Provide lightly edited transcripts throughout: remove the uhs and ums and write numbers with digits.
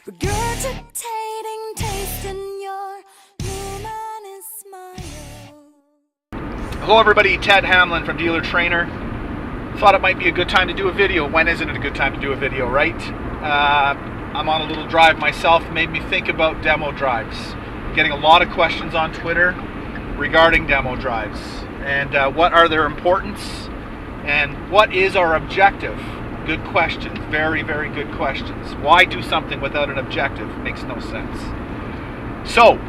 regurgitating taste in your luminous smile. Hello everybody, Ted Hamelin from Dealer Trainer. Thought it might be a good time to do a video. When isn't it a good time to do a video, right? I'm on a little drive myself. Made me think about demo drives. Getting a lot of questions on Twitter regarding demo drives and what are their importance and what is our objective. Good questions, very, very good questions. Why do something without an objective? Makes no sense. So,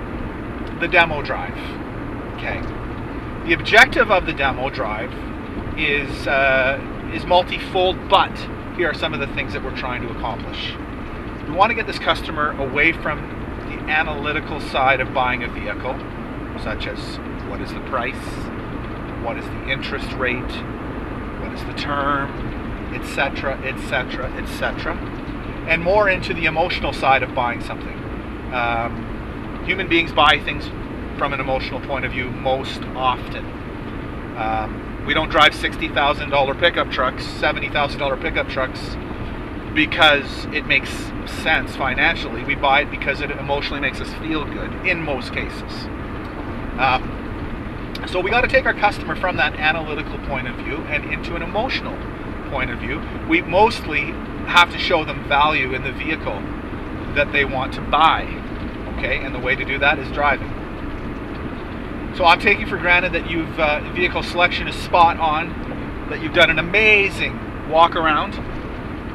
the demo drive. Okay. The objective of the demo drive is multifold, but here are some of the things that we're trying to accomplish. We want to get this customer away from the analytical side of buying a vehicle, such as what is the price, what is the interest rate, what is the term, etc., etc., etc., and more into the emotional side of buying something. Human beings buy things from an emotional point of view most often. We don't drive $60,000 pickup trucks, $70,000 pickup trucks because it makes sense financially. We buy it because it emotionally makes us feel good in most cases. So we got to take our customer from that analytical point of view and into an emotional point of view. We mostly have to show them value in the vehicle that they want to buy. Okay, and the way to do that is driving. So I'm taking for granted that you've vehicle selection is spot on, that you've done an amazing walk around.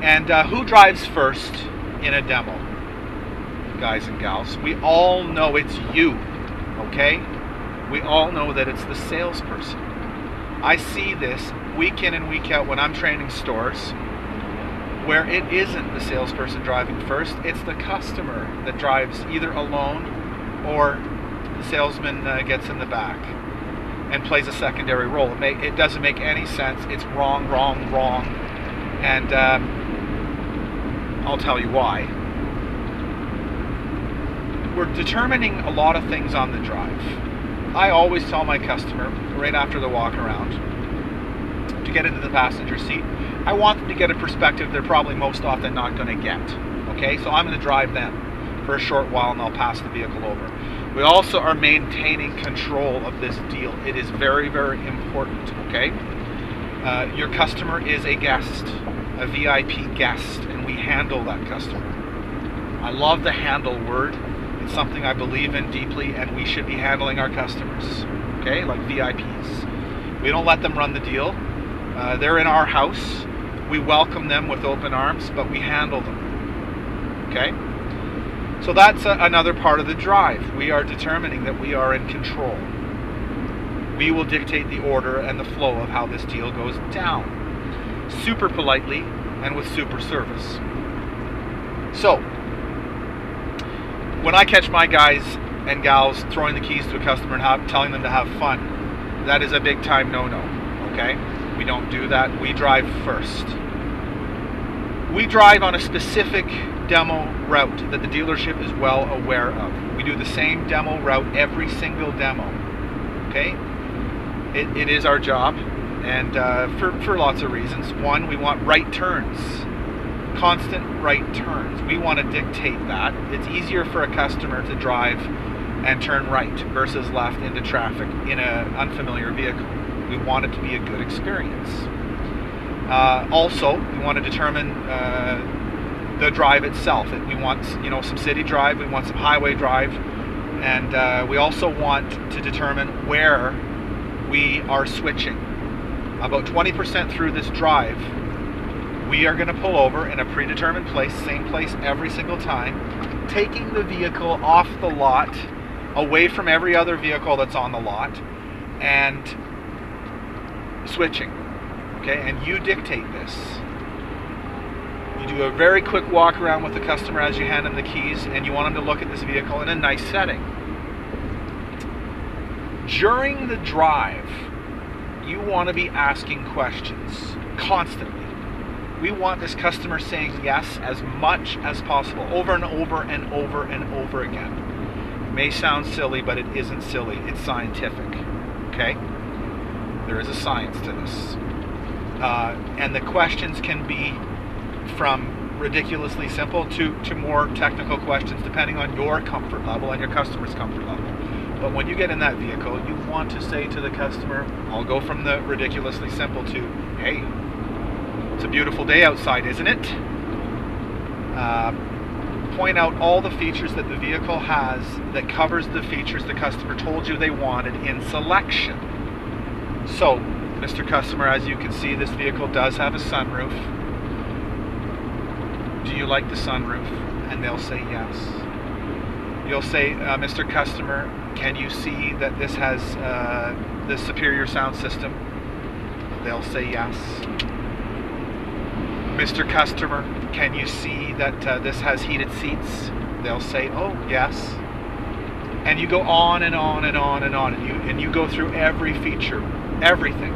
And who drives first in a demo, guys and gals? We all know it's you, okay? We all know that it's the salesperson. I see this week in and week out when I'm training stores where it isn't the salesperson driving first, it's the customer that drives either alone or the salesman gets in the back and plays a secondary role. It doesn't make any sense. It's wrong, wrong, wrong. And I'll tell you why. We're determining a lot of things on the drive. I always tell my customer right after the walk around to get into the passenger seat. I want them to get a perspective they're probably most often not going to get. Okay, so I'm going to drive them for a short while and I'll pass the vehicle over. We also are maintaining control of this deal. It is very, very important. Okay, your customer is a guest, a VIP guest, and we handle that customer. I love the handle word. It's something I believe in deeply, and we should be handling our customers, okay, like VIPs. We don't let them run the deal. They're in our house. We welcome them with open arms, but we handle them, okay? So that's another part of the drive. We are determining that we are in control. We will dictate the order and the flow of how this deal goes down, super politely and with super service. So, when I catch my guys and gals throwing the keys to a customer and telling them to have fun, that is a big time no-no, okay? We don't do that. We drive first. We drive on a specific demo route that the dealership is well aware of. We do the same demo route every single demo, okay? It is our job, and for lots of reasons. One, we want right turns. Constant right turns. We want to dictate that. It's easier for a customer to drive and turn right versus left into traffic in an unfamiliar vehicle. We want it to be a good experience. Also, we want to determine the drive itself. We want, some city drive. We want some highway drive, and we also want to determine where we are switching. About 20% through this drive, we are going to pull over in a predetermined place, same place every single time, taking the vehicle off the lot, away from every other vehicle that's on the lot, and switching. Okay, and you dictate this. You do a very quick walk around with the customer as you hand them the keys, and you want them to look at this vehicle in a nice setting. During the drive, you want to be asking questions constantly. We want this customer saying yes as much as possible, over and over and over and over again. It may sound silly, but it isn't silly. It's scientific, okay? There is a science to this. And the questions can be from ridiculously simple to more technical questions depending on your comfort level and your customer's comfort level. But when you get in that vehicle, you want to say to the customer, I'll go from the ridiculously simple to, hey, it's a beautiful day outside, isn't it? Point out all the features that the vehicle has that covers the features the customer told you they wanted in selection. So, Mr. Customer, as you can see, this vehicle does have a sunroof. Do you like the sunroof? And they'll say yes. You'll say, Mr. Customer, can you see that this has the superior sound system? They'll say yes. Mr. Customer, can you see that this has heated seats? They'll say, oh, yes. And you go on and on and on and on, and you go through every feature, everything.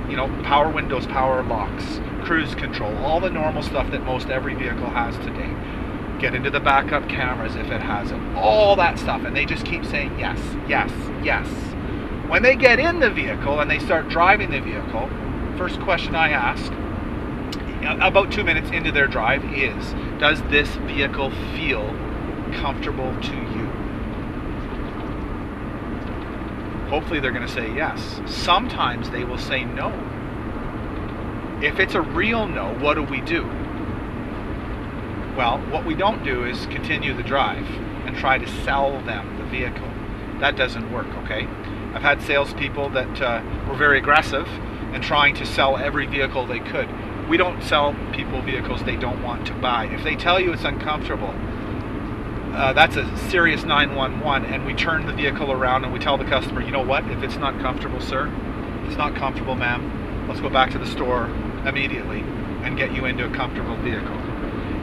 You know, power windows, power locks, cruise control, all the normal stuff that most every vehicle has today. Get into the backup cameras if it has it, all that stuff, and they just keep saying yes, yes, yes. When they get in the vehicle and they start driving the vehicle, first question I ask, about 2 minutes into their drive, is, does this vehicle feel comfortable to you? Hopefully they're going to say yes. Sometimes they will say no. If it's a real no, what do we do? Well, what we don't do is continue the drive and try to sell them the vehicle. That doesn't work, okay? I've had salespeople that were very aggressive in trying to sell every vehicle they could. We don't sell people vehicles they don't want to buy. If they tell you it's uncomfortable, that's a serious 911, and we turn the vehicle around and we tell the customer, you know what, if it's not comfortable, sir, it's not comfortable, ma'am, let's go back to the store immediately and get you into a comfortable vehicle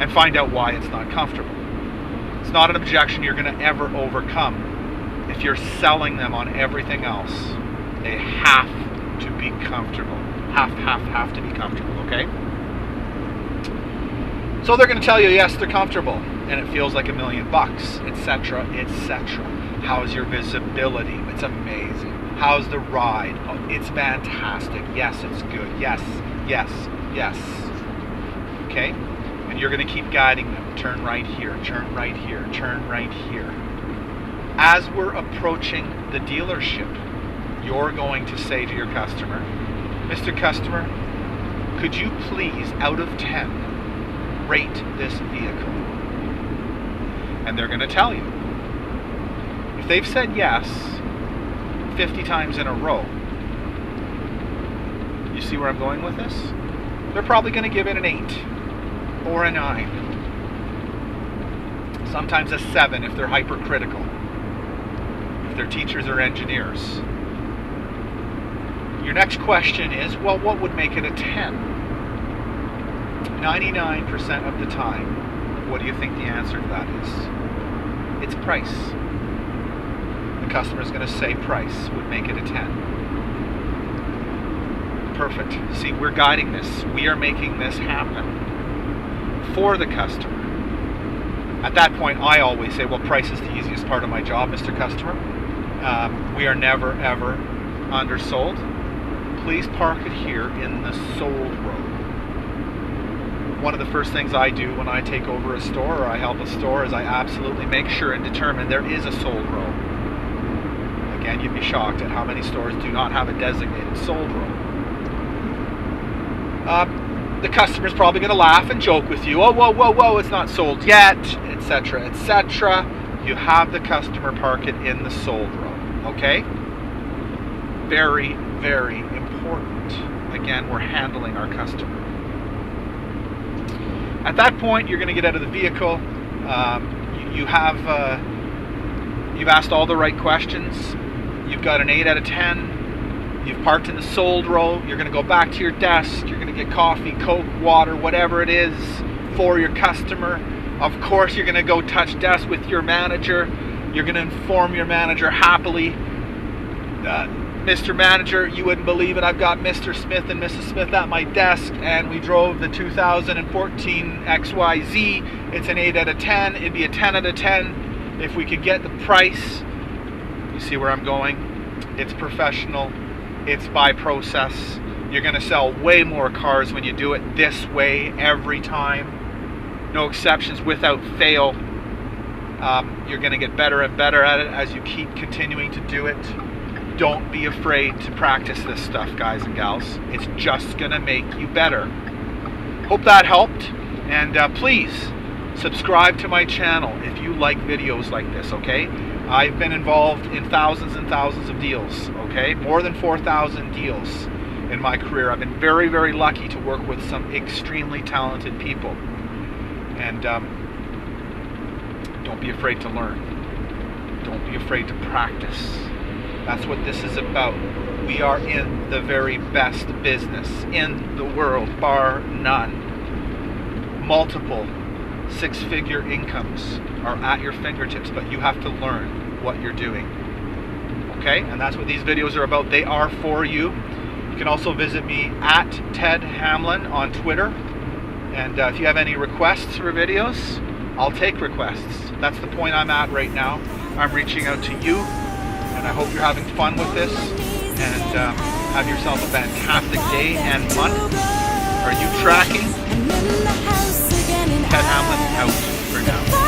and find out why it's not comfortable. It's not an objection you're going to ever overcome if you're selling them on everything else. They have to be comfortable. Have to be comfortable, okay? So they're going to tell you, yes, they're comfortable, and it feels like $1 million, etc., etc. How's your visibility? It's amazing. How's the ride? Oh, it's fantastic. Yes, it's good. Yes, yes, yes. Okay? And you're going to keep guiding them. Turn right here, turn right here, turn right here. As we're approaching the dealership, you're going to say to your customer, Mr. Customer, could you please, out of 10, rate this vehicle? And they're going to tell you. If they've said yes 50 times in a row, you see where I'm going with this? They're probably going to give it an 8 or a 9. Sometimes a 7 if they're hypercritical, if they're teachers or engineers. Your next question is, well, what would make it a 10? 99% of the time, what do you think the answer to that is? It's price. The customer's going to say price would make it a 10. Perfect. See, we're guiding this. We are making this happen for the customer. At that point, I always say, well, price is the easiest part of my job, Mr. Customer. We are never, ever undersold. Please park it here in the sold row. One of the first things I do when I take over a store or I help a store is I absolutely make sure and determine there is a sold row. Again, you'd be shocked at how many stores do not have a designated sold row. The customer's probably going to laugh and joke with you. Oh, whoa, whoa, whoa, it's not sold yet, etc., etc. You have the customer park it in the sold row, okay? Very, very important. Again, we're handling our customer. At that point, you're going to get out of the vehicle. You've asked all the right questions. You've got an 8 out of 10. You've parked in the sold row. You're going to go back to your desk. You're going to get coffee, Coke, water, whatever it is for your customer. Of course, you're going to go touch desk with your manager. You're going to inform your manager happily. Mr. Manager, you wouldn't believe it. I've got Mr. Smith and Mrs. Smith at my desk, and we drove the 2014 XYZ. It's an 8 out of 10. It'd be a 10 out of 10 if we could get the price. You see where I'm going? It's professional. It's by process. You're going to sell way more cars when you do it this way every time. No exceptions, without fail. You're going to get better and better at it as you keep continuing to do it. Don't be afraid to practice this stuff, guys and gals. It's just going to make you better. Hope that helped. And please subscribe to my channel if you like videos like this, okay? I've been involved in thousands and thousands of deals, okay? More than 4,000 deals in my career. I've been very, very lucky to work with some extremely talented people. And don't be afraid to learn. Don't be afraid to practice. That's what this is about. We are in the very best business in the world, bar none. Multiple six-figure incomes are at your fingertips, but you have to learn what you're doing. Okay? And that's what these videos are about. They are for you. You can also visit me at Ted Hamelin on Twitter. And if you have any requests for videos, I'll take requests. That's the point I'm at right now. I'm reaching out to you, and I hope you're having fun with this. And have yourself a fantastic day and month. Are you tracking? Ted Hamelin out for now.